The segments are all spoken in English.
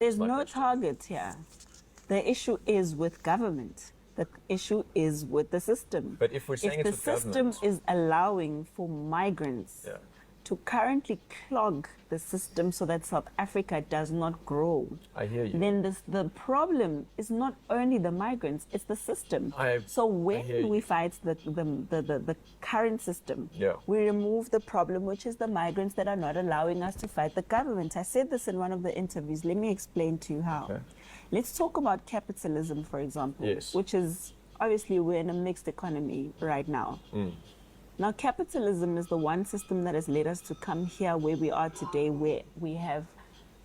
There's no target here. The issue is with government. The issue is with the system. But if we're saying it's with the government, system is allowing for migrants to currently clog the system so that South Africa does not grow, I hear you. then the problem is not only the migrants, it's the system. So when we fight the current system, we remove the problem, which is the migrants that are not allowing us to fight the government. I said this in one of the interviews. Let me explain to you how. Okay. Let's talk about capitalism, for example, which is obviously we're in a mixed economy right now. Now, capitalism is the one system that has led us to come here where we are today, where we have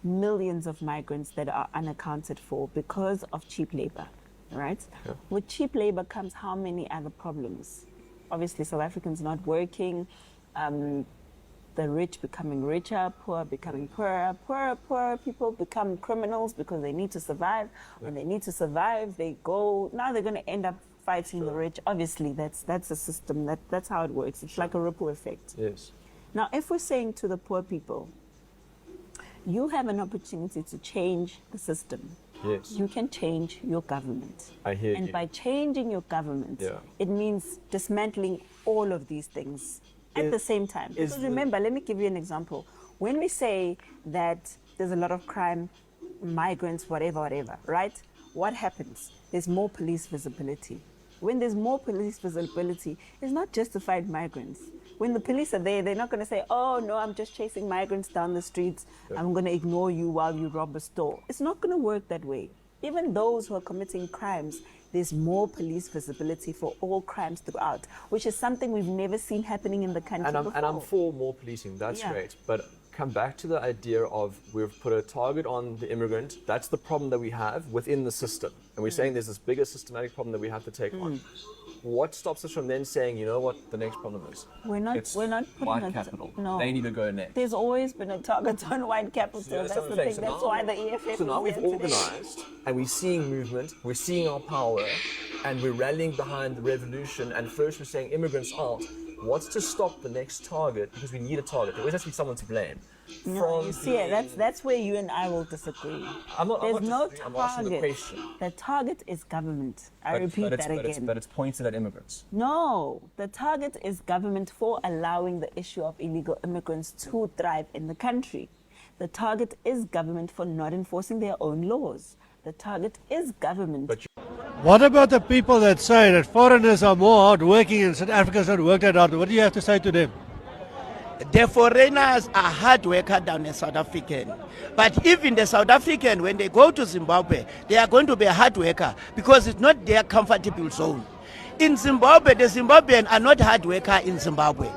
millions of migrants that are unaccounted for because of cheap labor, right? Yeah. With cheap labor comes how many other problems? Obviously, South Africans not working, the rich becoming richer, poor becoming poorer, poorer people become criminals because they need to survive. When they need to survive, they're going to end up fighting the rich. Obviously, that's a system. That's how it works. It's like a ripple effect. Yes. Now, if we're saying to the poor people, you have an opportunity to change the system. Yes. You can change your government. I hear you. And by changing your government, it means dismantling all of these things at the same time. Because remember, let me give you an example. When we say that there's a lot of crime, migrants, whatever, right? What happens? There's more police visibility. When there's more police visibility, it's not just to fight migrants. When the police are there, they're not going to say, oh, no, I'm just chasing migrants down the streets. I'm going to ignore you while you rob a store. It's not going to work that way. Even those who are committing crimes, there's more police visibility for all crimes throughout, which is something we've never seen happening in the country before. And I'm for more policing. That's great. But come back to the idea of we've put a target on the immigrant. That's the problem that we have within the system. And we're saying there's this bigger systematic problem that we have to take on. What stops us from then saying, you know what the next problem is? We're not putting white capital. No. They need to go next. There's always been a target on white capital. That's the thing. That's why the EFF. So now we've organized and we're seeing movement, we're seeing our power, and we're rallying behind the revolution. And first we're saying immigrants out. What's to stop the next target? Because we need a target. There always has to be someone to blame. No, you see, that's where you and I will disagree. There's no target. I'm asking the question. The target is government. I repeat that again. But it's pointed at immigrants. No, the target is government for allowing the issue of illegal immigrants to thrive in the country. The target is government for not enforcing their own laws. The target is government. What about the people that say that foreigners are more hardworking and South Africans don't work that hard? What do you have to say to them? The foreigners are hard workers down in South African. But even the South African, when they go to Zimbabwe, they are going to be a hard worker because it's not their comfortable zone. In Zimbabwe, the Zimbabweans are not hard worker in Zimbabwe.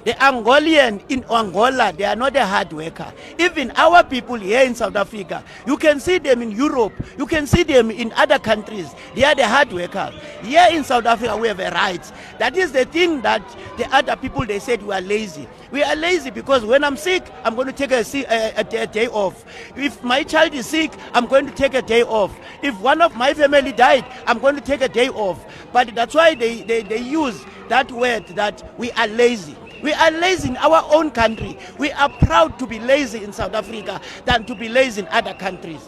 The Angolian in Angola, they are not a hard worker. Even our people here in South Africa, you can see them in Europe, you can see them in other countries. They are the hard workers. Here in South Africa, we have a right. That is the thing that the other people, they said we are lazy. We are lazy because when I'm sick, I'm going to take a day off. If my child is sick, I'm going to take a day off. If one of my family died, I'm going to take a day off. But that's why they use that word that we are lazy. We are lazy in our own country. We are proud to be lazy in South Africa than to be lazy in other countries.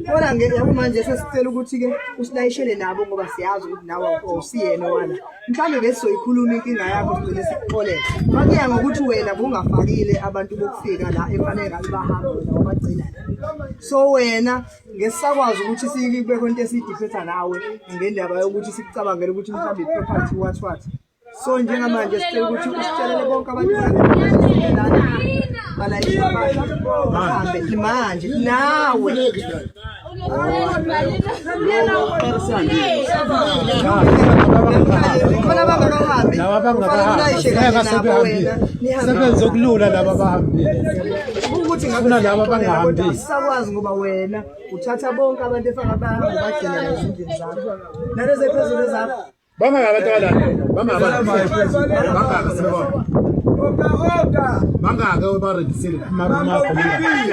Kodwa yabo manje sesicela ukuthi ke usilayishele nabo ngoba siyazi ukuthi nawe usiyena wena mhlawumbe bese soyikhuluma inkinga yakho sigcine sikuxolele makuya ngokuthi wena bungafakile abantu bokufika la efanele ngabe bahamba wena wabagcina so wena ngesakwazi ukuthi sikube konke esidiphetha nawe ngendaba yokuthi sikucabangele ukuthi mhlawumbe iproperty what so njengamanje sicela ukuthi usitshelele bonke abantu balayisha bahambe manje nawe sebenza okulula laba abahambile ukuthi ngabe sakwazi ngoba wena uthatha bonke abantu efaka bahamba bagcina nezindlu zakho nalezi phezulu zakho bangaka abantu abadala bangaka abantu Mangaka obaredisile amaruma akho mangaki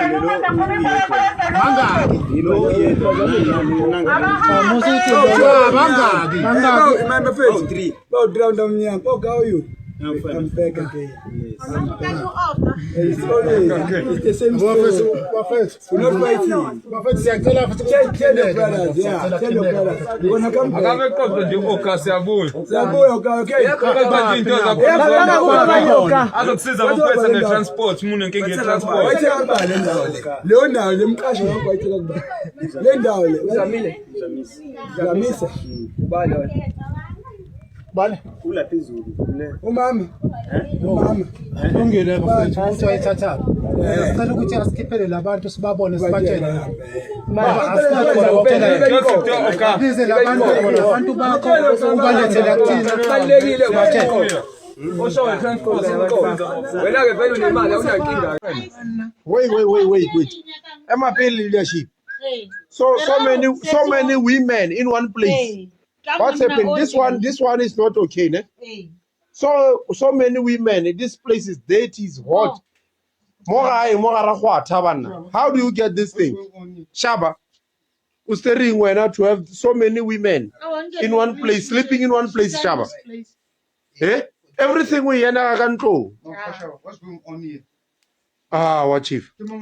transport umuntu enkinga ye-transport leyo ndawo lemqashi wakho wayithela kuba le ndawo le uzamile bale ula phezulu kule umama ungile bafethu ukuthi wayithatha sicela ukuthi asikhiphele labantu sibabone sibatshele baba asikhona labantu bakho ubalethele kuthina kubalekile sibatshele Wait. MPL leadership. So many women in one place. What's happened? This one is not okay, ne? So many women. This place is dirty, is hot. How do you get this thing? Shaba, Ustering were not to have so many women in one place, sleeping in one place, Shaba. Eh? Everything we hear now can go. What's going on here? What chief? Who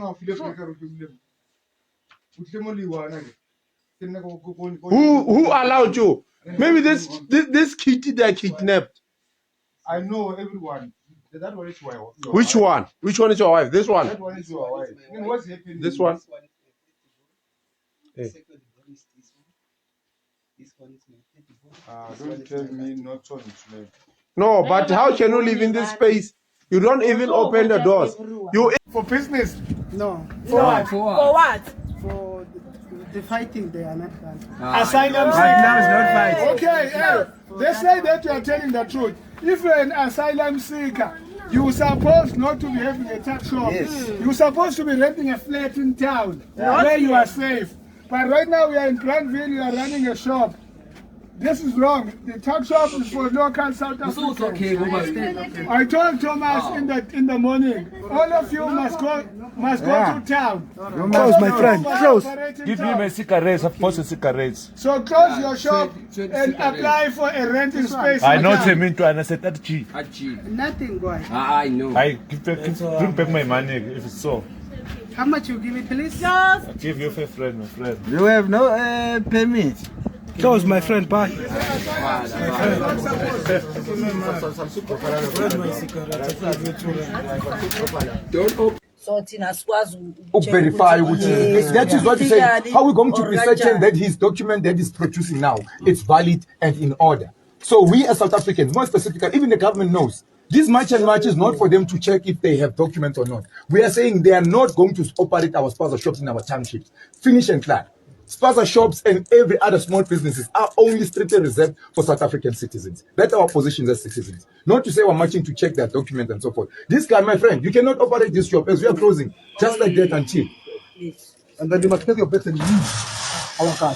allowed you? Maybe this kitty they kidnapped. I know everyone. That one is my wife. Which one? Which one is your wife? This one? That one is your wife. What's happening? This one? Don't tell me not to. No, but how can you live in this space? You don't even open the doors. You For business? No. For what? For what? For the fighting, they are not fighting. Asylum seeker. Okay, they say that you are telling the truth. If you're an asylum seeker, you're supposed not to be having a tax shop. Yes. You're supposed to be renting a flat in town where you are safe. But right now we are in Granville, you are running a shop. This is wrong. The tuck shop is for local South Africans. I told Thomas in the morning, all of you must go to town. Close, my friend, close. Give me my cigarettes, I've bought cigarettes. So close your shop and apply for a renting space. I know him into and I said that G. Nothing, boy. I know. Bring back my money if it's so. How much you give me, please? I give you a friend, my friend. You have no permit. Close, my friend. Bye. Verify that is what you say. How are we going to research that his document that he's producing now it's valid and in order? So we as South Africans, more specifically, even the government knows this march and march is not for them to check if they have documents or not. We are saying they are not going to operate our spaza shops in our townships. Finish and clear. Spaza shops and every other small businesses are only strictly reserved for South African citizens. That's our position as citizens. Not to say we're marching to check their documents and so forth. This guy, my friend, you cannot operate this shop as we are closing. Just like that until. And then you must take your bets and leave our car.